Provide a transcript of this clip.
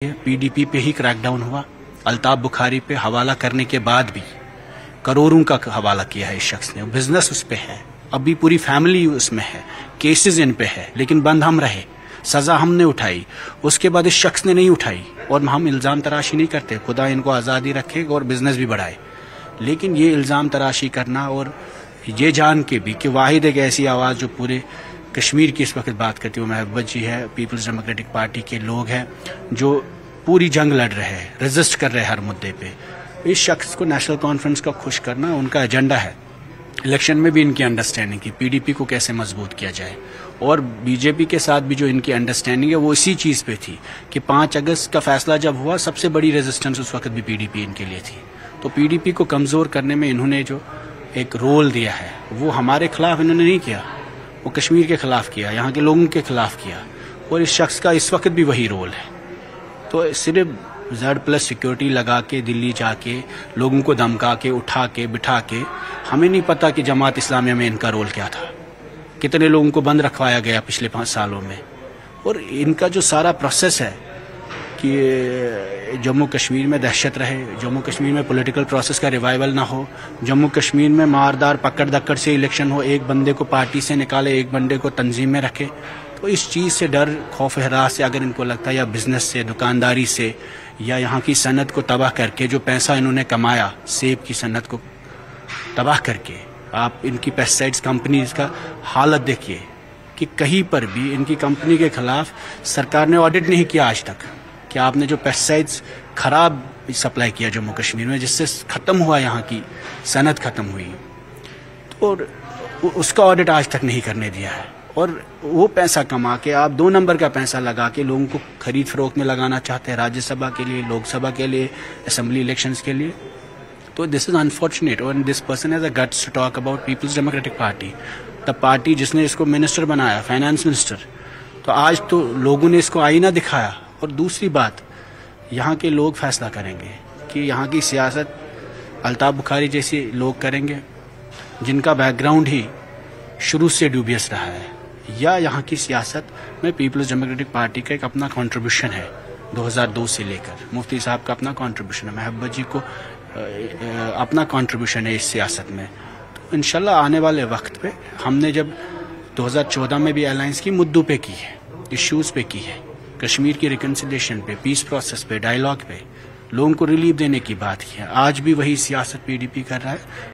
PDP पे ही crackdown हुआ। अल्ताफ बुखारी पे हवाला करने के बाद भी करोड़ों का हवाला किया है इस शख्स ने। बिजनेस उस पे है, अभी पूरी फैमिली उसमें है, केसेस इन पे है, लेकिन बंद हम रहे, सजा हमने उठाई, उसके बाद इस शख्स ने नहीं उठाई। और हम इल्ज़ाम तराशी नहीं करते, खुदा इनको आज़ादी रखे और बिजनेस भी बढ़ाए, लेकिन ये इल्ज़ाम तराशी करना और ये जान के भी कि वाहिद एक ऐसी आवाज़ जो पूरे कश्मीर की इस वक्त बात करती है वो महबूबा जी है, पीपल्स डेमोक्रेटिक पार्टी के लोग हैं जो पूरी जंग लड़ रहे हैं, रेजिस्ट कर रहे हैं हर मुद्दे पे। इस शख्स को नेशनल कॉन्फ्रेंस का खुश करना उनका एजेंडा है। इलेक्शन में भी इनकी अंडरस्टैंडिंग की पीडीपी को कैसे मजबूत किया जाए, और बीजेपी के साथ भी जो इनकी अंडरस्टैंडिंग है वो इसी चीज़ पे थी कि 5 अगस्त का फैसला जब हुआ सबसे बड़ी रेजिस्टेंस उस वक्त भी पीडीपी इनके लिए थी। तो पीडीपी को कमज़ोर करने में इन्होंने जो एक रोल दिया है वो हमारे खिलाफ इन्होंने नहीं किया, वो कश्मीर के खिलाफ किया, यहाँ के लोगों के खिलाफ किया, और इस शख्स का इस वक्त भी वही रोल है। तो सिर्फ Z+ सिक्योरिटी लगा के दिल्ली जाके लोगों को धमका के उठा के बिठा के, हमें नहीं पता कि जमात इस्लामिया में इनका रोल क्या था, कितने लोगों को बंद रखवाया गया पिछले 5 सालों में। और इनका जो सारा प्रोसेस है कि जम्मू कश्मीर में दहशत रहे, जम्मू कश्मीर में पॉलिटिकल प्रोसेस का रिवाइवल ना हो, जम्मू कश्मीर में मारदार पकड़ दक्कड़ से इलेक्शन हो, एक बंदे को पार्टी से निकाले, एक बंदे को तंजीम में रखे। तो इस चीज़ से डर खौफ हरास से अगर इनको लगता है, या बिजनेस से, दुकानदारी से, या यहाँ की सनत को तबाह करके जो पैसा इन्होंने कमाया सेब की सनत को तबाह करके, आप इनकी पेस्टिसाइड्स कंपनीज का हालत देखिए कि कहीं पर भी इनकी कंपनी के खिलाफ सरकार ने ऑडिट नहीं किया आज तक कि आपने जो पेस्टिसाइड्स खराब सप्लाई किया जम्मू कश्मीर में, जिससे ख़त्म हुआ यहाँ की सनत ख़त्म हुई, तो उसका ऑडिट आज तक नहीं करने दिया है। और वो पैसा कमा के आप 2 नंबर का पैसा लगा के लोगों को खरीद फरोख्त में लगाना चाहते हैं, राज्यसभा के लिए, लोकसभा के लिए, असेंबली इलेक्शंस के लिए। तो दिस इज अनफॉर्चुनेट, और this person has a guts to talk about peoples democratic party, the party जिसने इसको मिनिस्टर बनाया, फाइनेंस मिनिस्टर। तो आज तो लोगों ने इसको आईना दिखाया। और दूसरी बात, यहाँ के लोग फैसला करेंगे कि यहाँ की सियासत अल्ताफ बुखारी जैसे लोग करेंगे जिनका बैकग्राउंड ही शुरू से ड्यूबियस रहा है, या यहाँ की सियासत में पीपल्स डेमोक्रेटिक पार्टी का एक अपना कंट्रीब्यूशन है 2002 से लेकर, मुफ्ती साहब का अपना कंट्रीब्यूशन है, महबूबा जी को अपना कंट्रीब्यूशन है इस सियासत में। तो इंशाल्लाह आने वाले वक्त पे हमने जब 2014 में भी अलायंस की मुद्दों पे की है, इश्यूज़ पे की है, कश्मीर की रिकन्सिलिएशन पे, पीस प्रोसेस पे, डायलॉग पे, लोगों को रिलीफ देने की बात की है। आज भी वही सियासत पीडीपी कर रहा है।